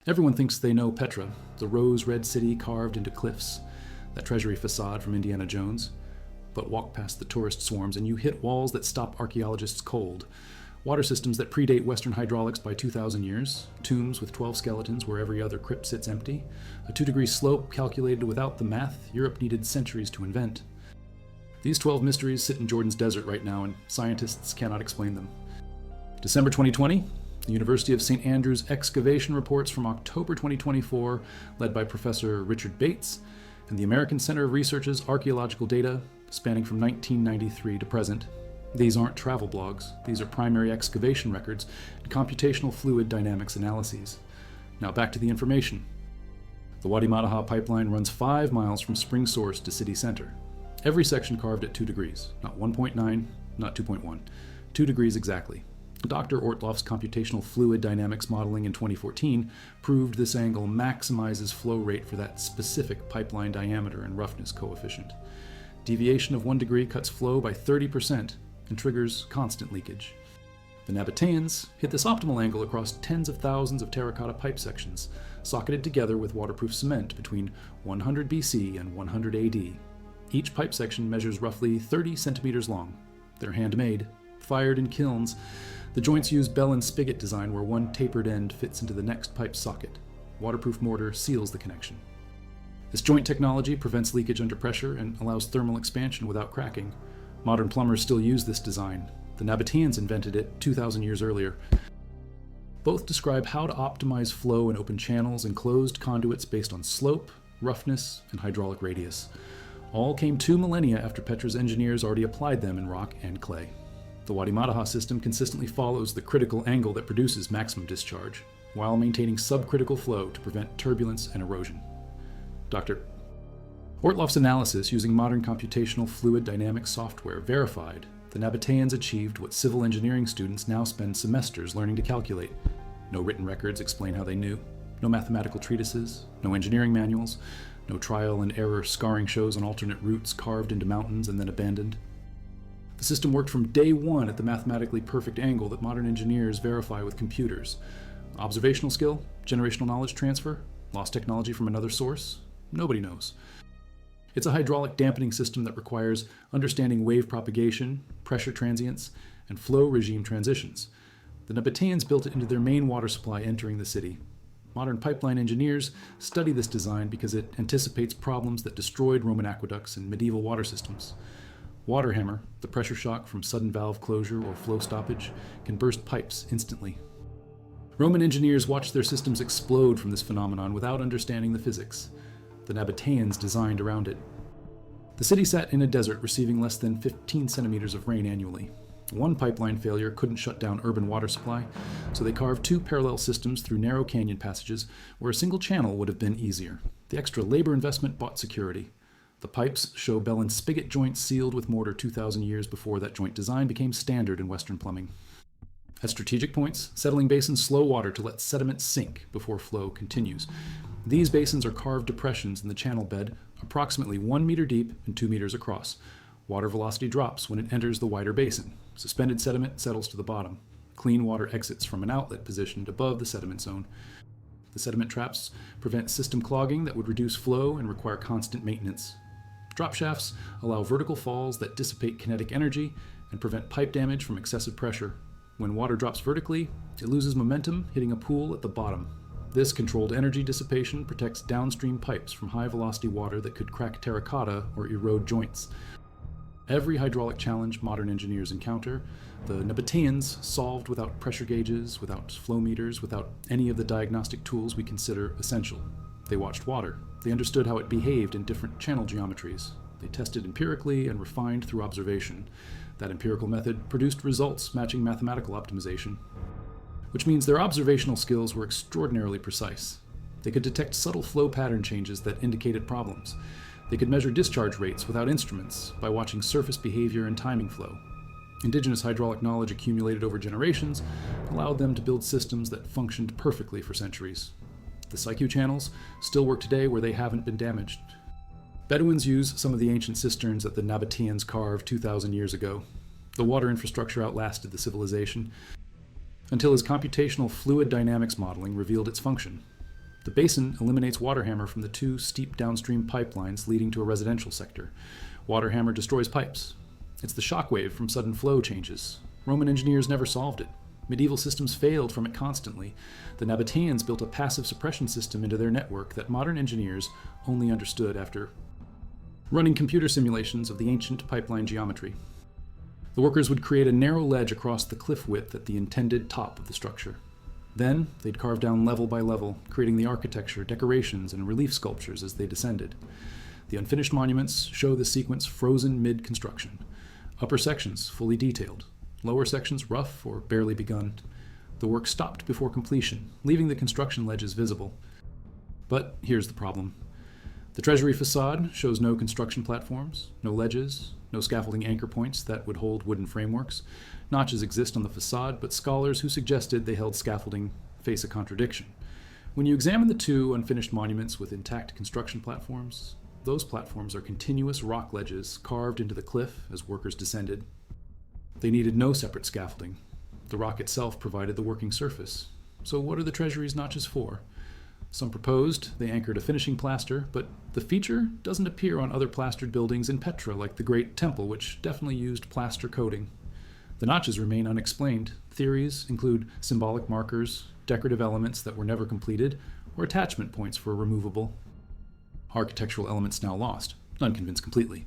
Everyone thinks they know Petra, the rose-red city carved into cliffs, that treasury facade from Indiana Jones. But walk past the tourist swarms and you hit walls that stop archaeologists cold. Water systems that predate Western hydraulics by 2,000 years, tombs with 12 skeletons where every other crypt sits empty, a 2-degree slope calculated without the math Europe needed centuries to invent. These 12 mysteries sit in Jordan's desert right now, and scientists cannot explain them. December 2020, the University of St. Andrews excavation reports from October 2024, led by Professor Richard Bates, and the American Center of Research's archaeological data, spanning from 1993 to present. These aren't travel blogs. These are primary excavation records and computational fluid dynamics analyses. Now back to the information. The Wadi Madaha pipeline runs 5 miles from spring source to city center. Every section carved at 2 degrees, not 1.9, not 2.1, 2 degrees exactly. Dr. Ortloff's computational fluid dynamics modeling in 2014 proved this angle maximizes flow rate for that specific pipeline diameter and roughness coefficient. Deviation of 1 degree cuts flow by 30% and triggers constant leakage. The Nabateans hit this optimal angle across tens of thousands of terracotta pipe sections, socketed together with waterproof cement between 100 BC and 100 AD. Each pipe section measures roughly 30 centimeters long. They're handmade, fired in kilns. The joints use bell and spigot design where one tapered end fits into the next pipe socket. Waterproof mortar seals the connection. This joint technology prevents leakage under pressure and allows thermal expansion without cracking. Modern plumbers still use this design. The Nabateans invented it 2,000 years earlier. Both describe how to optimize flow in open channels and closed conduits based on slope, roughness, and hydraulic radius. All came 2 millennia after Petra's engineers already applied them in rock and clay. The Wadi Madaha system consistently follows the critical angle that produces maximum discharge, while maintaining subcritical flow to prevent turbulence and erosion. Dr. Ortloff's analysis using modern computational fluid dynamics software verified the Nabateans achieved what civil engineering students now spend semesters learning to calculate. No written records explain how they knew, no mathematical treatises, no engineering manuals, no trial and error scarring shows on alternate routes carved into mountains and then abandoned. The system worked from day one at the mathematically perfect angle that modern engineers verify with computers. Observational skill, generational knowledge transfer, lost technology from another source? Nobody knows. It's a hydraulic dampening system that requires understanding wave propagation, pressure transients, and flow regime transitions. The Nabateans built it into their main water supply entering the city. Modern pipeline engineers study this design because it anticipates problems that destroyed Roman aqueducts and medieval water systems. Water hammer, the pressure shock from sudden valve closure or flow stoppage, can burst pipes instantly. Roman engineers watched their systems explode from this phenomenon without understanding the physics. The Nabateans designed around it. The city sat in a desert receiving less than 15 centimeters of rain annually. One pipeline failure couldn't shut down urban water supply, so they carved 2 parallel systems through narrow canyon passages where a single channel would have been easier. The extra labor investment bought security. The pipes show bell and spigot joints sealed with mortar 2,000 years before that joint design became standard in Western plumbing. At strategic points, settling basins slow water to let sediment sink before flow continues. These basins are carved depressions in the channel bed, approximately 1 meter deep and 2 meters across. Water velocity drops when it enters the wider basin. Suspended sediment settles to the bottom. Clean water exits from an outlet positioned above the sediment zone. The sediment traps prevent system clogging that would reduce flow and require constant maintenance. Drop shafts allow vertical falls that dissipate kinetic energy and prevent pipe damage from excessive pressure. When water drops vertically, it loses momentum, hitting a pool at the bottom. This controlled energy dissipation protects downstream pipes from high-velocity water that could crack terracotta or erode joints. Every hydraulic challenge modern engineers encounter, the Nabateans solved without pressure gauges, without flow meters, without any of the diagnostic tools we consider essential. They watched water. They understood how it behaved in different channel geometries. They tested empirically and refined through observation. That empirical method produced results matching mathematical optimization, which means their observational skills were extraordinarily precise. They could detect subtle flow pattern changes that indicated problems. They could measure discharge rates without instruments by watching surface behavior and timing flow. Indigenous hydraulic knowledge accumulated over generations allowed them to build systems that functioned perfectly for centuries. The Saiku channels still work today where they haven't been damaged. Bedouins use some of the ancient cisterns that the Nabateans carved 2,000 years ago. The water infrastructure outlasted the civilization until his computational fluid dynamics modeling revealed its function. The basin eliminates water hammer from the two steep downstream pipelines leading to a residential sector. Water hammer destroys pipes. It's the shockwave from sudden flow changes. Roman engineers never solved it. Medieval systems failed from it constantly. The Nabateans built a passive suppression system into their network that modern engineers only understood after running computer simulations of the ancient pipeline geometry. The workers would create a narrow ledge across the cliff width at the intended top of the structure. Then, they'd carve down level by level, creating the architecture, decorations, and relief sculptures as they descended. The unfinished monuments show the sequence frozen mid-construction. Upper sections fully detailed, lower sections rough or barely begun. The work stopped before completion, leaving the construction ledges visible. But here's the problem. The treasury facade shows no construction platforms, no ledges, no scaffolding anchor points that would hold wooden frameworks. Notches exist on the facade, but scholars who suggested they held scaffolding face a contradiction. When you examine the two unfinished monuments with intact construction platforms, those platforms are continuous rock ledges carved into the cliff as workers descended. They needed no separate scaffolding. The rock itself provided the working surface. So what are the treasury's notches for? Some proposed they anchored a finishing plaster, but the feature doesn't appear on other plastered buildings in Petra like the Great Temple, which definitely used plaster coating. The notches remain unexplained. Theories include symbolic markers, decorative elements that were never completed, or attachment points for removable architectural elements now lost, unconvinced completely.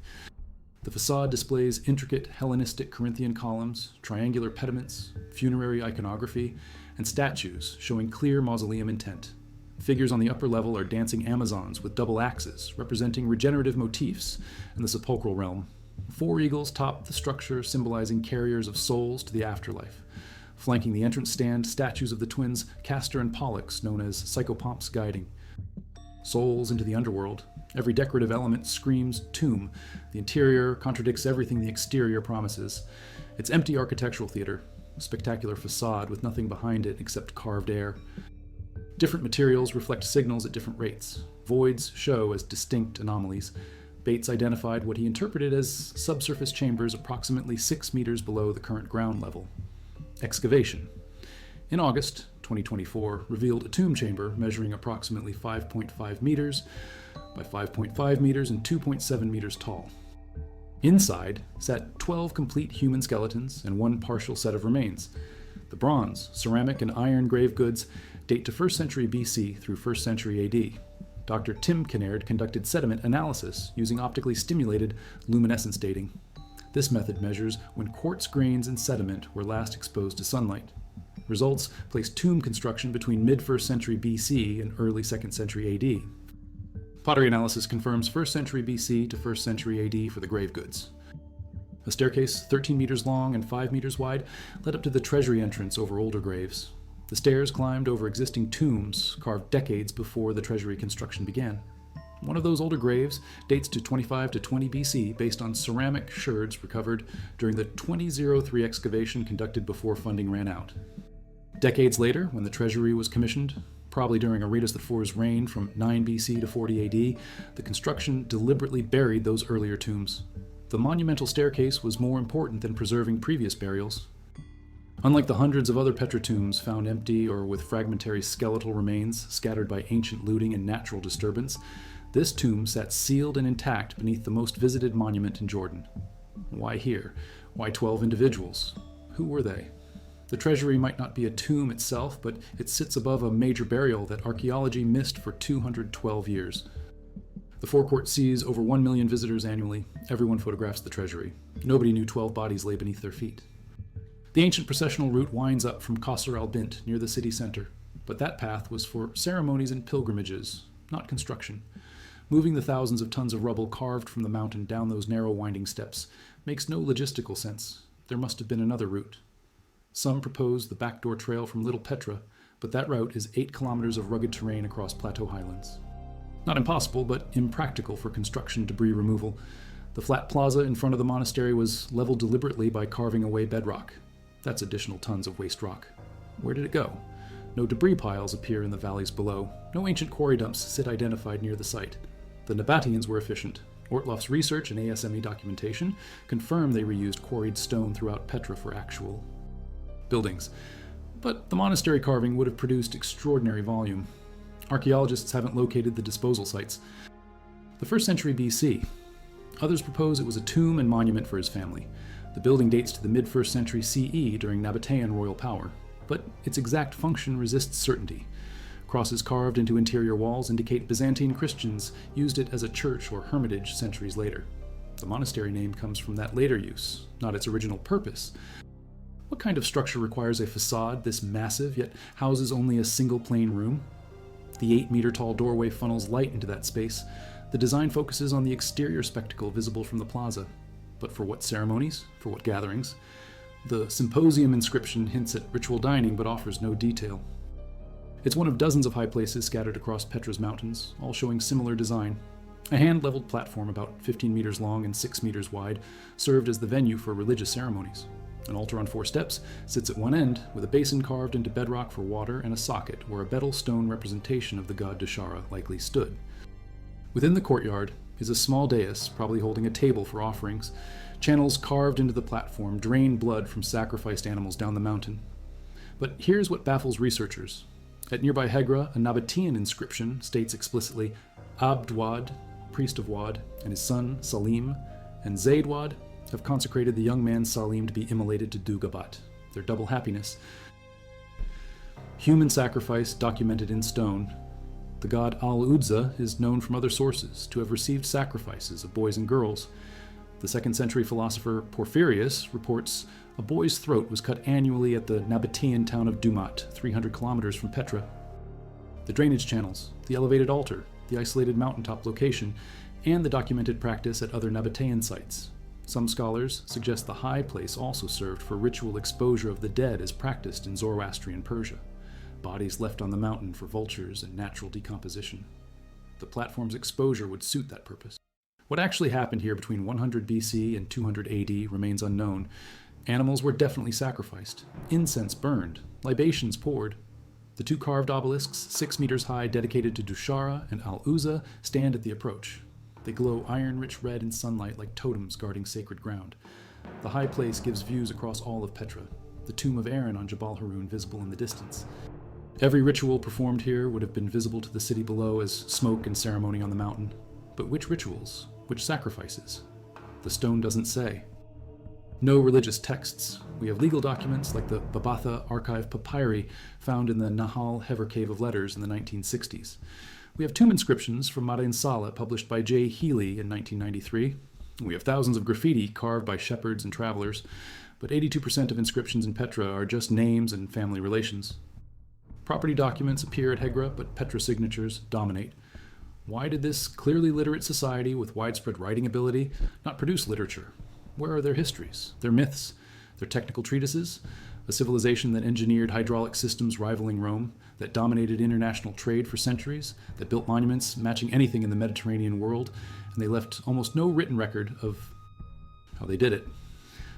The facade displays intricate Hellenistic Corinthian columns, triangular pediments, funerary iconography, and statues showing clear mausoleum intent. Figures on the upper level are dancing Amazons with double axes, representing regenerative motifs in the sepulchral realm. 4 eagles top the structure, symbolizing carriers of souls to the afterlife. Flanking the entrance stand, statues of the twins Castor and Pollux, known as psychopomps guiding. Souls into the underworld. Every decorative element screams tomb. The interior contradicts everything the exterior promises. It's empty architectural theater, a spectacular facade with nothing behind it except carved air. Different materials reflect signals at different rates. Voids show as distinct anomalies. Bates identified what he interpreted as subsurface chambers approximately 6 meters below the current ground level. Excavation. In August 2024, revealed a tomb chamber measuring approximately 5.5 meters by 5.5 meters and 2.7 meters tall. Inside sat 12 complete human skeletons and 1 partial set of remains. The bronze, ceramic, and iron grave goods date to 1st century BC through 1st century AD. Dr. Tim Kinnaird conducted sediment analysis using optically stimulated luminescence dating. This method measures when quartz grains in sediment were last exposed to sunlight. Results place tomb construction between mid-1st century BC and early 2nd century AD. Pottery analysis confirms 1st century BC to 1st century AD for the grave goods. A staircase 13 meters long and 5 meters wide led up to the treasury entrance over older graves. The stairs climbed over existing tombs carved decades before the treasury construction began. One of those older graves dates to 25 to 20 BC based on ceramic sherds recovered during the 2003 excavation conducted before funding ran out. Decades later, when the treasury was commissioned, probably during Aretas IV's reign from 9 BC to 40 AD, the construction deliberately buried those earlier tombs. The monumental staircase was more important than preserving previous burials. Unlike the hundreds of other Petra tombs found empty or with fragmentary skeletal remains scattered by ancient looting and natural disturbance, this tomb sat sealed and intact beneath the most visited monument in Jordan. Why here? Why 12 individuals? Who were they? The treasury might not be a tomb itself, but it sits above a major burial that archaeology missed for 212 years. The forecourt sees over 1 million visitors annually. Everyone photographs the treasury. Nobody knew 12 bodies lay beneath their feet. The ancient processional route winds up from Qasr al-Bint near the city center, but that path was for ceremonies and pilgrimages, not construction. Moving the thousands of tons of rubble carved from the mountain down those narrow winding steps makes no logistical sense. There must have been another route. Some propose the backdoor trail from Little Petra, but that route is 8 kilometers of rugged terrain across plateau highlands. Not impossible, but impractical for construction debris removal. The flat plaza in front of the monastery was leveled deliberately by carving away bedrock. That's additional tons of waste rock. Where did it go? No debris piles appear in the valleys below. No ancient quarry dumps sit identified near the site. The Nabateans were efficient. Ortloff's research and ASME documentation confirm they reused quarried stone throughout Petra for actual buildings. But the monastery carving would have produced extraordinary volume. Archaeologists haven't located the disposal sites. The 1st century BC. Others propose it was a tomb and monument for his family. The building dates to the mid-1st century CE during Nabatean royal power, but its exact function resists certainty. Crosses carved into interior walls indicate Byzantine Christians used it as a church or hermitage centuries later. The monastery name comes from that later use, not its original purpose. What kind of structure requires a facade this massive, yet houses only a single plain room? The 8-meter-tall doorway funnels light into that space. The design focuses on the exterior spectacle visible from the plaza. But for what ceremonies? For what gatherings? The symposium inscription hints at ritual dining but offers no detail. It's one of dozens of high places scattered across Petra's mountains, all showing similar design. A hand-leveled platform about 15 meters long and 6 meters wide served as the venue for religious ceremonies. An altar on 4 steps sits at one end, with a basin carved into bedrock for water and a socket where a betel stone representation of the god Dashara likely stood. Within the courtyard is a small dais, probably holding a table for offerings. Channels carved into the platform drain blood from sacrificed animals down the mountain. But here's what baffles researchers. At nearby Hegra, a Nabatean inscription states explicitly, Abdwad, priest of Wad, and his son Salim, and Zaidwad have consecrated the young man Salim to be immolated to Dugabat, their double happiness. Human sacrifice documented in stone. The god Al-Udza is known from other sources to have received sacrifices of boys and girls. The 2nd century philosopher Porphyrius reports a boy's throat was cut annually at the Nabatean town of Dumat, 300 kilometers from Petra. The drainage channels, the elevated altar, the isolated mountaintop location, and the documented practice at other Nabatean sites. Some scholars suggest the high place also served for ritual exposure of the dead as practiced in Zoroastrian Persia. Bodies left on the mountain for vultures and natural decomposition. The platform's exposure would suit that purpose. What actually happened here between 100 BC and 200 AD remains unknown. Animals were definitely sacrificed, incense burned, libations poured. The 2 carved obelisks, 6 meters high, dedicated to Dushara and Al-Uzza, stand at the approach. They glow iron-rich red in sunlight like totems guarding sacred ground. The high place gives views across all of Petra, the tomb of Aaron on Jabal Haroun visible in the distance. Every ritual performed here would have been visible to the city below as smoke and ceremony on the mountain. But which rituals? Which sacrifices? The stone doesn't say. No religious texts. We have legal documents like the Babatha Archive Papyri found in the Nahal Hever Cave of Letters in the 1960s. We have tomb inscriptions from Madain Saleh published by J. Healy in 1993. We have thousands of graffiti carved by shepherds and travelers, but 82% of inscriptions in Petra are just names and family relations. Property documents appear at Hegra, but Petra signatures dominate. Why did this clearly literate society with widespread writing ability not produce literature? Where are their histories, their myths, their technical treatises? A civilization that engineered hydraulic systems rivaling Rome, that dominated international trade for centuries, that built monuments matching anything in the Mediterranean world, and they left almost no written record of how they did it.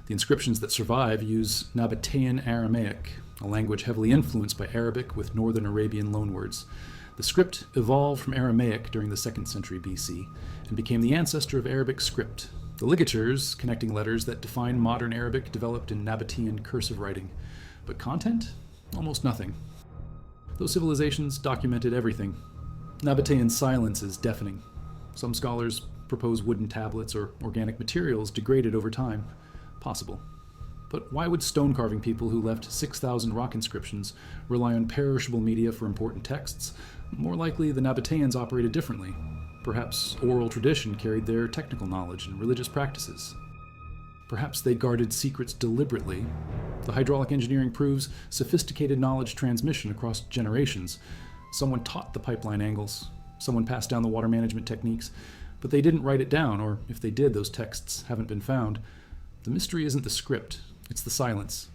The inscriptions that survive use Nabatean Aramaic, a language heavily influenced by Arabic with northern Arabian loanwords. The script evolved from Aramaic during the 2nd century BC and became the ancestor of Arabic script. The ligatures connecting letters that define modern Arabic developed in Nabatean cursive writing. But content? Almost nothing. Those civilizations documented everything. Nabatean silence is deafening. Some scholars propose wooden tablets or organic materials degraded over time. Possible. But why would stone carving people who left 6,000 rock inscriptions rely on perishable media for important texts? More likely, the Nabateans operated differently. Perhaps oral tradition carried their technical knowledge and religious practices. Perhaps they guarded secrets deliberately. The hydraulic engineering proves sophisticated knowledge transmission across generations. Someone taught the pipeline angles. Someone passed down the water management techniques. But they didn't write it down, or if they did, those texts haven't been found. The mystery isn't the script, it's the silence.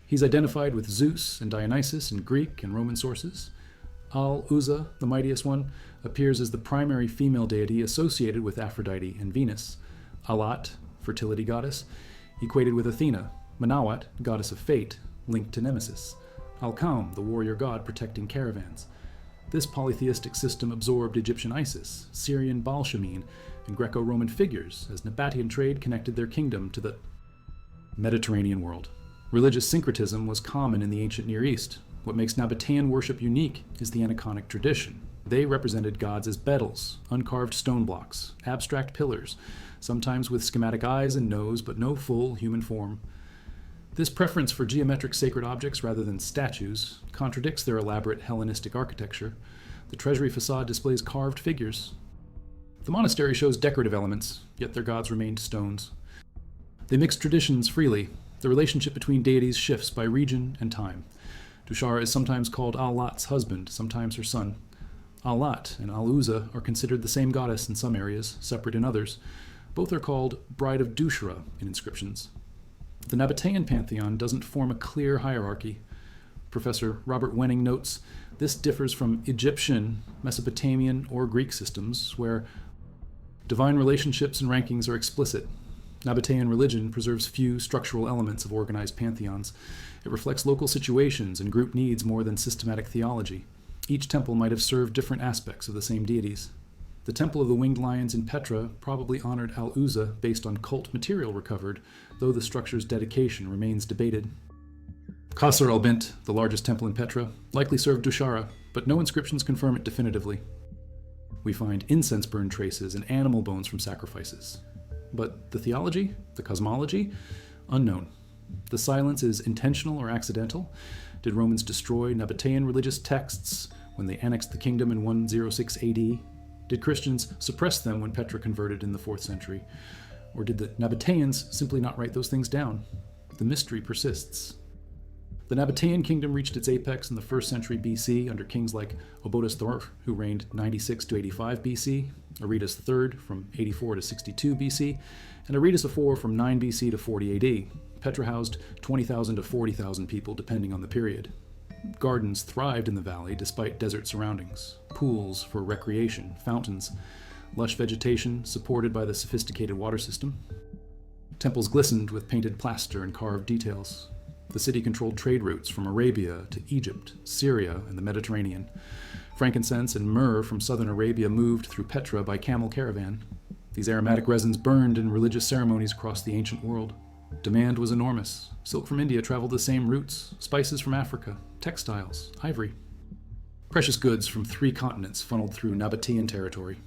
He's identified with Zeus and Dionysus in Greek and Roman sources. Al-Uzza, the mightiest one, appears as the primary female deity associated with Aphrodite and Venus. Alat, fertility goddess, equated with Athena. Manawat, goddess of fate, linked to Nemesis. Al-Kaum, the warrior god protecting caravans. This polytheistic system absorbed Egyptian Isis, Syrian Baal-Shamin, and Greco-Roman figures as Nabatean trade connected their kingdom to the Mediterranean world. Religious syncretism was common in the ancient Near East. What makes Nabatean worship unique is the aniconic tradition. They represented gods as bedels, uncarved stone blocks, abstract pillars, sometimes with schematic eyes and nose, but no full human form. This preference for geometric sacred objects rather than statues contradicts their elaborate Hellenistic architecture. The treasury facade displays carved figures. The monastery shows decorative elements, yet their gods remained stones. They mixed traditions freely. The relationship between deities shifts by region and time. Dushara is sometimes called Al-Lat's husband, sometimes her son. Al-Lat and Al-Uzza are considered the same goddess in some areas, separate in others. Both are called Bride of Dushara in inscriptions. The Nabatean pantheon doesn't form a clear hierarchy. Professor Robert Wenning notes, this differs from Egyptian, Mesopotamian, or Greek systems, where divine relationships and rankings are explicit. Nabatean religion preserves few structural elements of organized pantheons. It reflects local situations and group needs more than systematic theology. Each temple might have served different aspects of the same deities. The Temple of the Winged Lions in Petra probably honored Al-Uzza based on cult material recovered, though the structure's dedication remains debated. Qasr al-Bint, the largest temple in Petra, likely served Dushara, but no inscriptions confirm it definitively. We find incense burn traces and animal bones from sacrifices. But the theology, the cosmology, unknown. The silence is intentional or accidental. Did Romans destroy Nabatean religious texts when they annexed the kingdom in 106 AD? Did Christians suppress them when Petra converted in the 4th century? Or did the Nabateans simply not write those things down? The mystery persists. The Nabatean kingdom reached its apex in the 1st century BC under kings like Obodas III, who reigned 96 to 85 BC, Aretas III from 84 to 62 BC, and Aretas IV from 9 BC to 40 AD. Petra housed 20,000 to 40,000 people, depending on the period. Gardens thrived in the valley despite desert surroundings. Pools for recreation, fountains, lush vegetation supported by the sophisticated water system. Temples glistened with painted plaster and carved details. The city controlled trade routes from Arabia to Egypt, Syria, and the Mediterranean. Frankincense and myrrh from southern Arabia moved through Petra by camel caravan. These aromatic resins burned in religious ceremonies across the ancient world. Demand was enormous. Silk from India traveled the same routes, spices from Africa, textiles, ivory. Precious goods from 3 continents funneled through Nabatean territory.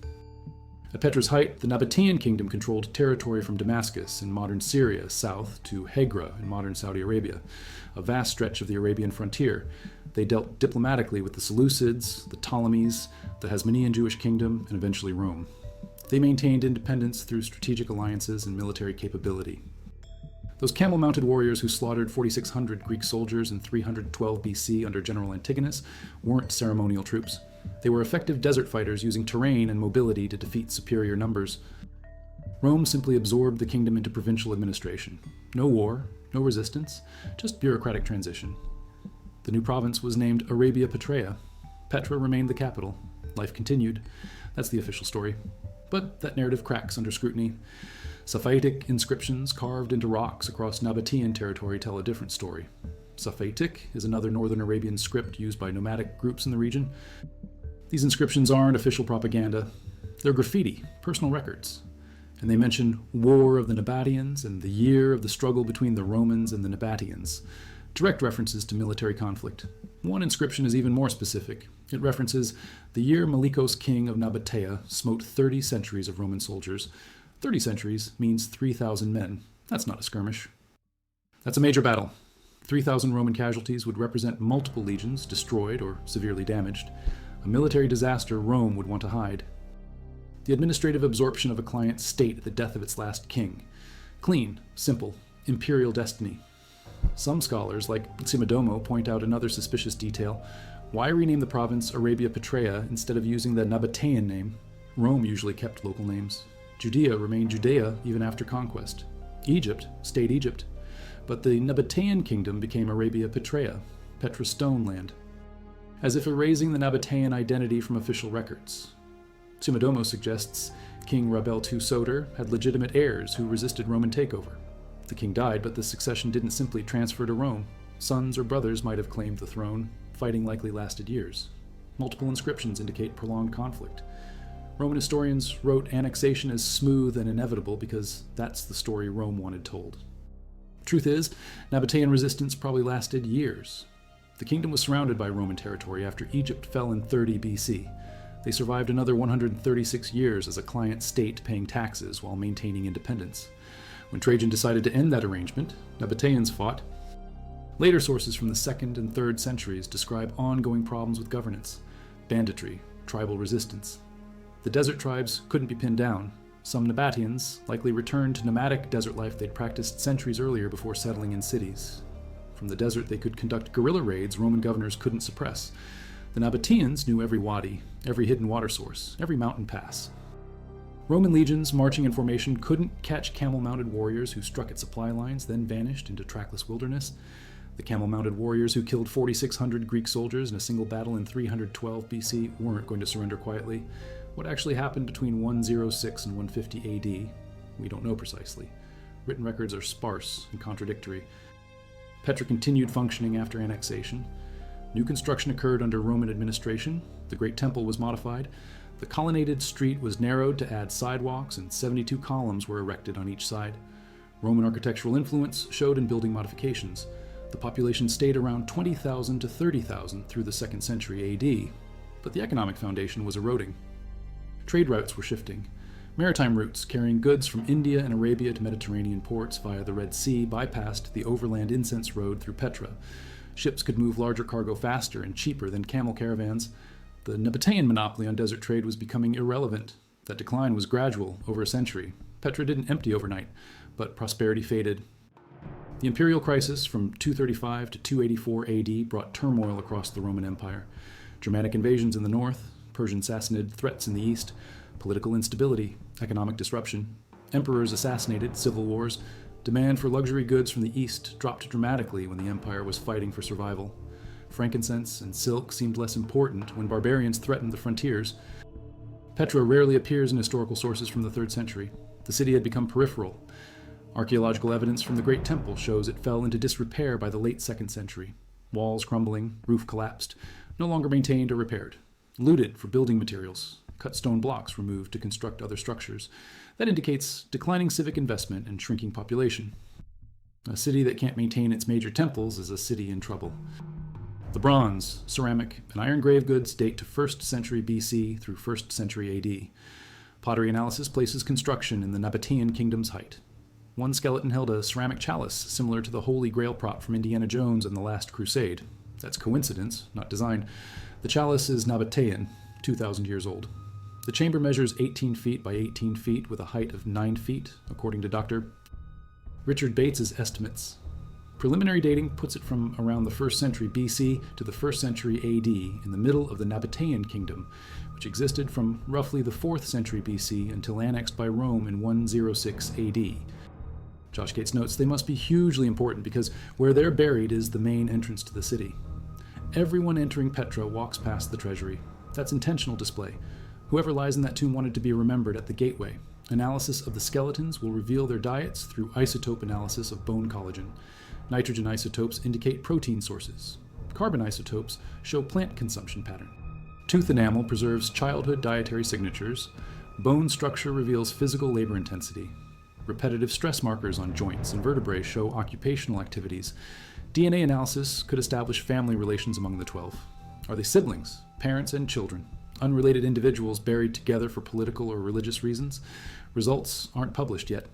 At Petra's height, the Nabatean kingdom controlled territory from Damascus in modern Syria south to Hegra in modern Saudi Arabia, a vast stretch of the Arabian frontier. They dealt diplomatically with the Seleucids, the Ptolemies, the Hasmonean Jewish kingdom, and eventually Rome. They maintained independence through strategic alliances and military capability. Those camel-mounted warriors who slaughtered 4,600 Greek soldiers in 312 BC under General Antigonus weren't ceremonial troops. They were effective desert fighters using terrain and mobility to defeat superior numbers. Rome simply absorbed the kingdom into provincial administration. No war, no resistance, just bureaucratic transition. The new province was named Arabia Petraea. Petra remained the capital. Life continued. That's the official story. But that narrative cracks under scrutiny. Safavidic inscriptions carved into rocks across Nabatean territory tell a different story. Safavidic is another northern Arabian script used by nomadic groups in the region. These inscriptions aren't official propaganda. They're graffiti, personal records. And they mention War of the Nabateans and the year of the struggle between the Romans and the Nabateans. Direct references to military conflict. One inscription is even more specific. It references the year Malikos, king of Nabatea, smote 30 centuries of Roman soldiers. 30 centuries means 3,000 men. That's not a skirmish. That's a major battle. 3,000 Roman casualties would represent multiple legions destroyed or severely damaged. A military disaster Rome would want to hide. The administrative absorption of a client state at the death of its last king. Clean, simple, imperial destiny. Some scholars, like Tsimadomo, point out another suspicious detail. Why rename the province Arabia Petraea instead of using the Nabatean name? Rome usually kept local names. Judea remained Judea even after conquest. Egypt stayed Egypt. But the Nabatean kingdom became Arabia Petraea, Petra Stone Land, as if erasing the Nabatean identity from official records. Tsimadomo suggests King Rabel II Soter had legitimate heirs who resisted Roman takeover. The king died, but the succession didn't simply transfer to Rome. Sons or brothers might have claimed the throne. Fighting likely lasted years. Multiple inscriptions indicate prolonged conflict. Roman historians wrote annexation as smooth and inevitable because that's the story Rome wanted told. Truth is, Nabatean resistance probably lasted years. The kingdom was surrounded by Roman territory after Egypt fell in 30 BC. They survived another 136 years as a client state paying taxes while maintaining independence. When Trajan decided to end that arrangement, Nabateans fought. Later sources from the 2nd and 3rd centuries describe ongoing problems with governance, banditry, tribal resistance. The desert tribes couldn't be pinned down. Some Nabateans likely returned to nomadic desert life they'd practiced centuries earlier before settling in cities. From the desert, they could conduct guerrilla raids Roman governors couldn't suppress. The Nabateans knew every wadi, every hidden water source, every mountain pass. Roman legions marching in formation couldn't catch camel-mounted warriors who struck at supply lines, then vanished into trackless wilderness. The camel-mounted warriors who killed 4,600 Greek soldiers in a single battle in 312 BC weren't going to surrender quietly. What actually happened between 106 and 150 AD, we don't know precisely. Written records are sparse and contradictory. Petra continued functioning after annexation. New construction occurred under Roman administration. The Great Temple was modified. The colonnaded street was narrowed to add sidewalks, and 72 columns were erected on each side. Roman architectural influence showed in building modifications. The population stayed around 20,000 to 30,000 through the 2nd century AD, but the economic foundation was eroding. Trade routes were shifting. Maritime routes carrying goods from India and Arabia to Mediterranean ports via the Red Sea bypassed the overland incense road through Petra. Ships could move larger cargo faster and cheaper than camel caravans. The Nabatean monopoly on desert trade was becoming irrelevant. That decline was gradual, over a century. Petra didn't empty overnight, but prosperity faded. The imperial crisis from 235 to 284 AD brought turmoil across the Roman Empire. Germanic invasions in the north, Persian Sassanid threats in the east, political instability, economic disruption, emperors assassinated, civil wars. Demand for luxury goods from the east dropped dramatically when the empire was fighting for survival. Frankincense and silk seemed less important when barbarians threatened the frontiers. Petra rarely appears in historical sources from the 3rd century. The city had become peripheral. Archaeological evidence from the Great Temple shows it fell into disrepair by the late 2nd century. Walls crumbling, roof collapsed, no longer maintained or repaired. Looted for building materials, cut stone blocks removed to construct other structures. That indicates declining civic investment and shrinking population. A city that can't maintain its major temples is a city in trouble. The bronze, ceramic, and iron grave goods date to 1st century BC through 1st century AD. Pottery analysis places construction in the Nabatean kingdom's height. One skeleton held a ceramic chalice similar to the Holy Grail prop from Indiana Jones and the Last Crusade. That's coincidence, not design. The chalice is Nabatean, 2,000 years old. The chamber measures 18 feet by 18 feet with a height of 9 feet, according to Dr. Richard Bates's estimates. Preliminary dating puts it from around the 1st century BC to the 1st century AD in the middle of the Nabatean kingdom, which existed from roughly the 4th century BC until annexed by Rome in 106 AD. Josh Gates notes they must be hugely important because where they're buried is the main entrance to the city. Everyone entering Petra walks past the treasury. That's intentional display. Whoever lies in that tomb wanted to be remembered at the gateway. Analysis of the skeletons will reveal their diets through isotope analysis of bone collagen. Nitrogen isotopes indicate protein sources. Carbon isotopes show plant consumption pattern. Tooth enamel preserves childhood dietary signatures. Bone structure reveals physical labor intensity. Repetitive stress markers on joints and vertebrae show occupational activities. DNA analysis could establish family relations among the 12. Are they siblings, parents, and children? Unrelated individuals buried together for political or religious reasons? Results aren't published yet.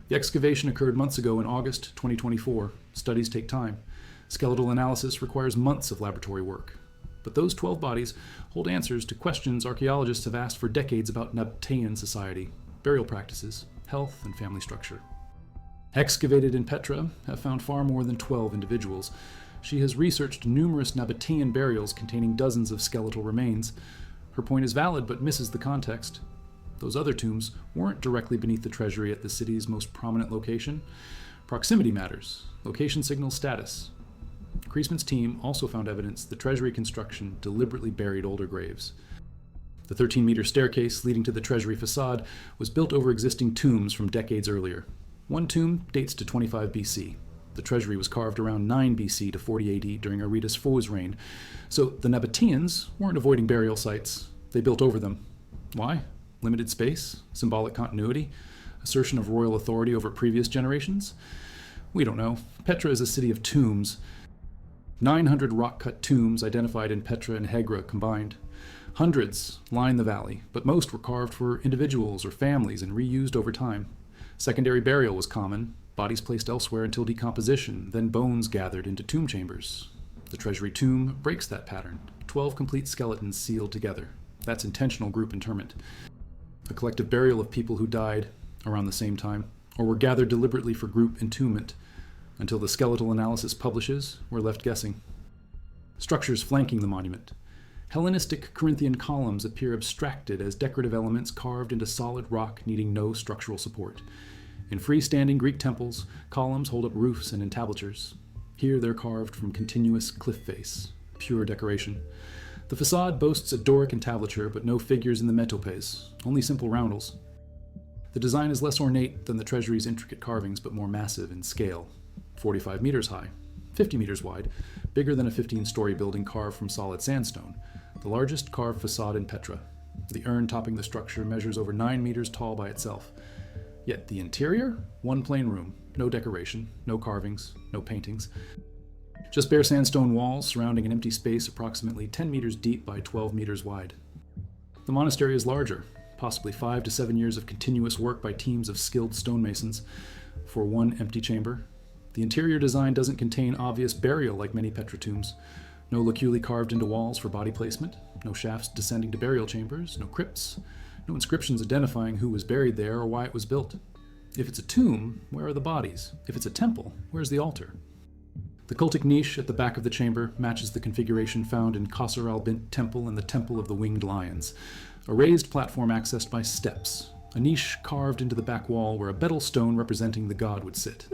The excavation occurred months ago in August 2024. Studies take time. Skeletal analysis requires months of laboratory work. But those 12 bodies hold answers to questions archaeologists have asked for decades about Nabatean society, burial practices, health, and family structure. Excavated in Petra have found far more than 12 individuals. She has researched numerous Nabatean burials containing dozens of skeletal remains. Her point is valid, but misses the context. Those other tombs weren't directly beneath the treasury at the city's most prominent location. Proximity matters. Location signals status. Kreisman's team also found evidence the treasury construction deliberately buried older graves. The 13-meter staircase leading to the treasury facade was built over existing tombs from decades earlier. One tomb dates to 25 BC. The treasury was carved around 9 BC to 40 AD during Aretas IV's reign. So the Nabateans weren't avoiding burial sites. They built over them. Why? Limited space? Symbolic continuity? Assertion of royal authority over previous generations? We don't know. Petra is a city of tombs. 900 rock-cut tombs identified in Petra and Hegra combined. Hundreds line the valley, but most were carved for individuals or families and reused over time. Secondary burial was common, bodies placed elsewhere until decomposition, then bones gathered into tomb chambers. The treasury tomb breaks that pattern, 12 complete skeletons sealed together. That's intentional group interment. A collective burial of people who died around the same time, or were gathered deliberately for group entombment. Until the skeletal analysis publishes, we're left guessing. Structures flanking the monument. Hellenistic Corinthian columns appear abstracted as decorative elements carved into solid rock needing no structural support. In freestanding Greek temples, columns hold up roofs and entablatures. Here they're carved from continuous cliff face, pure decoration. The facade boasts a Doric entablature, but no figures in the metopes, only simple roundels. The design is less ornate than the treasury's intricate carvings, but more massive in scale. 45 meters high, 50 meters wide, bigger than a 15-story building carved from solid sandstone, the largest carved facade in Petra. The urn topping the structure measures over 9 meters tall by itself. Yet the interior? One plain room, no decoration, no carvings, no paintings. Just bare sandstone walls surrounding an empty space approximately 10 meters deep by 12 meters wide. The monastery is larger, possibly 5 to 7 years of continuous work by teams of skilled stonemasons for one empty chamber. The interior design doesn't contain obvious burial like many Petra tombs. No loculi carved into walls for body placement, no shafts descending to burial chambers, no crypts, no inscriptions identifying who was buried there or why it was built. If it's a tomb, where are the bodies? If it's a temple, where's the altar? The cultic niche at the back of the chamber matches the configuration found in Qasr al-Bint Temple and the Temple of the Winged Lions. A raised platform accessed by steps. A niche carved into the back wall where a betel stone representing the god would sit.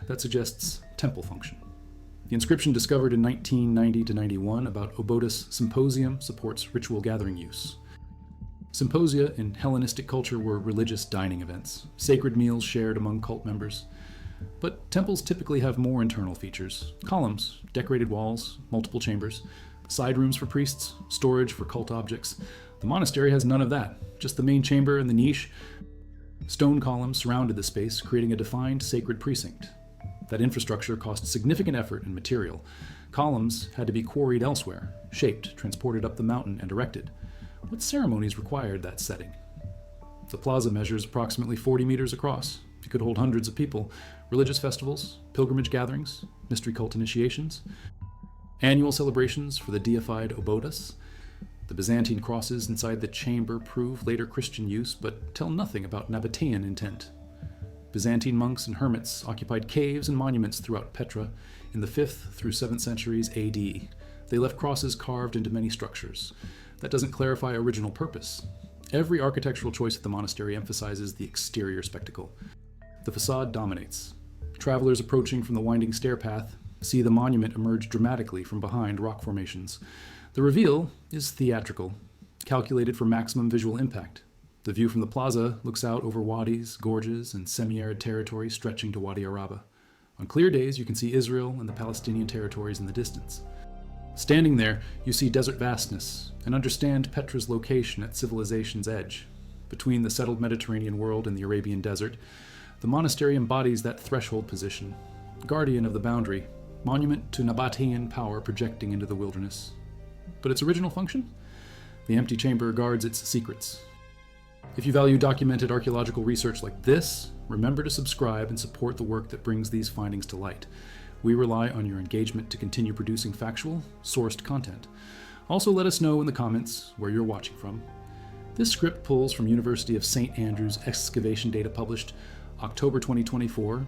That suggests temple function. The inscription discovered in 1990-91 about Obotis Symposium supports ritual gathering use. Symposia in Hellenistic culture were religious dining events, sacred meals shared among cult members. But temples typically have more internal features. Columns, decorated walls, multiple chambers, side rooms for priests, storage for cult objects. The monastery has none of that, just the main chamber and the niche. Stone columns surrounded the space, creating a defined sacred precinct. That infrastructure cost significant effort and material. Columns had to be quarried elsewhere, shaped, transported up the mountain, and erected. What ceremonies required that setting? The plaza measures approximately 40 meters across. It could hold hundreds of people. Religious festivals, pilgrimage gatherings, mystery cult initiations, annual celebrations for the deified Obotis. The Byzantine crosses inside the chamber prove later Christian use, but tell nothing about Nabatean intent. Byzantine monks and hermits occupied caves and monuments throughout Petra in the 5th through 7th centuries AD. They left crosses carved into many structures. That doesn't clarify original purpose. Every architectural choice at the monastery emphasizes the exterior spectacle. The facade dominates. Travelers approaching from the winding stair path see the monument emerge dramatically from behind rock formations. The reveal is theatrical, calculated for maximum visual impact. The view from the plaza looks out over wadis, gorges, and semi-arid territory stretching to Wadi Araba. On clear days, you can see Israel and the Palestinian territories in the distance. Standing there, you see desert vastness and understand Petra's location at civilization's edge. Between the settled Mediterranean world and the Arabian desert, the monastery embodies that threshold position, guardian of the boundary, monument to Nabatean power projecting into the wilderness. But its original function? The empty chamber guards its secrets. If you value documented archaeological research like this, remember to subscribe and support the work that brings these findings to light. We rely on your engagement to continue producing factual, sourced content. Also let us know in the comments where you're watching from. This script pulls from University of St. Andrews excavation data published October 2024,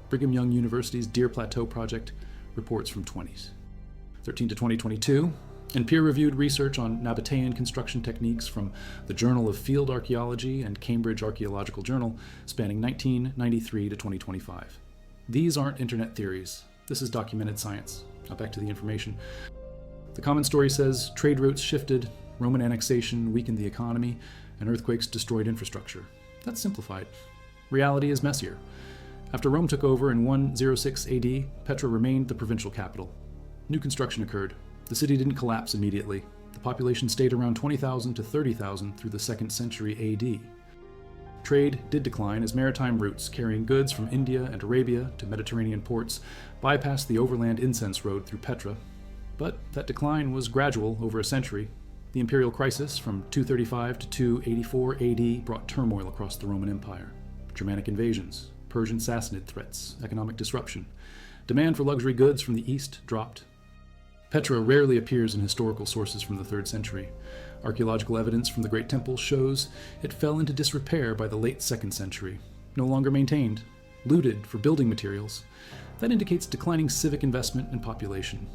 Brigham Young University's Deer Plateau Project, reports from 2013 to 2022, and peer-reviewed research on Nabatean construction techniques from the Journal of Field Archaeology and Cambridge Archaeological Journal, spanning 1993 to 2025. These aren't internet theories. This is documented science. Now back to the information. The common story says trade routes shifted, Roman annexation weakened the economy, and earthquakes destroyed infrastructure. That's simplified. Reality is messier. After Rome took over in 106 AD, Petra remained the provincial capital. New construction occurred. The city didn't collapse immediately. The population stayed around 20,000 to 30,000 through the 2nd century AD. Trade did decline as maritime routes carrying goods from India and Arabia to Mediterranean ports bypassed the overland incense road through Petra. But that decline was gradual over a century. The imperial crisis from 235 to 284 AD brought turmoil across the Roman Empire. Germanic invasions, Persian Sassanid threats, economic disruption. Demand for luxury goods from the east dropped. Petra rarely appears in historical sources from the 3rd century. Archaeological evidence from the Great Temple shows it fell into disrepair by the late 2nd century, no longer maintained, looted for building materials. That indicates declining civic investment and population.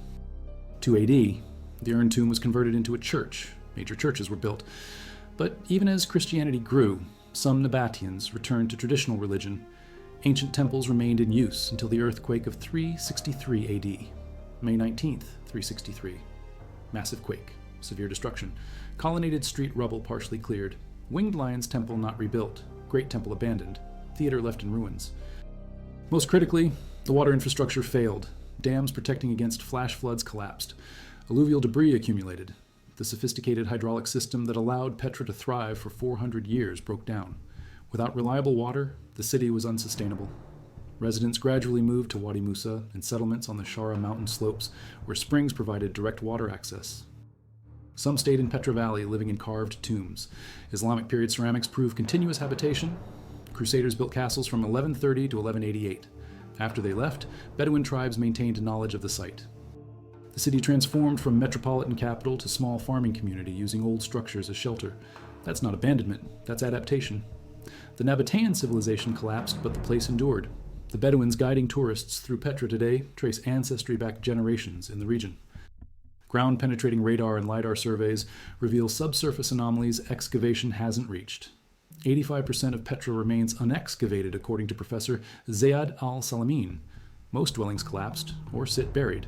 2 AD, the urn tomb was converted into a church. Major churches were built. But even as Christianity grew, some Nabateans returned to traditional religion. Ancient temples remained in use until the earthquake of 363 AD. May 19th, 363. Massive quake, severe destruction. Colonnaded street rubble partially cleared. Winged Lion's temple not rebuilt. Great temple abandoned. Theater left in ruins. Most critically, the water infrastructure failed. Dams protecting against flash floods collapsed. Alluvial debris accumulated. The sophisticated hydraulic system that allowed Petra to thrive for 400 years broke down. Without reliable water, the city was unsustainable. Residents gradually moved to Wadi Musa and settlements on the Shara mountain slopes where springs provided direct water access. Some stayed in Petra Valley, living in carved tombs. Islamic period ceramics proved continuous habitation. Crusaders built castles from 1130 to 1188. After they left, Bedouin tribes maintained knowledge of the site. The city transformed from metropolitan capital to small farming community using old structures as shelter. That's not abandonment, that's adaptation. The Nabatean civilization collapsed, but the place endured. The Bedouins guiding tourists through Petra today trace ancestry back generations in the region. Ground-penetrating radar and LiDAR surveys reveal subsurface anomalies excavation hasn't reached. 85% of Petra remains unexcavated, according to Professor Zayed al-Salamin. Most dwellings collapsed or sit buried.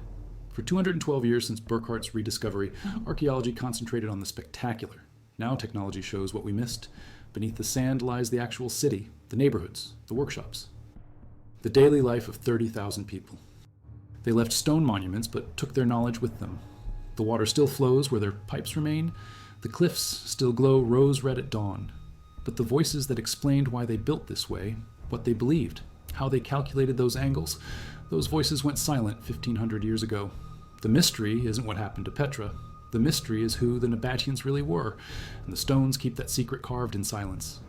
For 212 years since Burckhardt's rediscovery, archaeology concentrated on the spectacular. Now technology shows what we missed. Beneath the sand lies the actual city, the neighborhoods, the workshops. The daily life of 30,000 people. They left stone monuments, but took their knowledge with them. The water still flows where their pipes remain. The cliffs still glow rose-red at dawn. But the voices that explained why they built this way, what they believed, how they calculated those angles, those voices went silent 1,500 years ago. The mystery isn't what happened to Petra. The mystery is who the Nabateans really were, and the stones keep that secret carved in silence.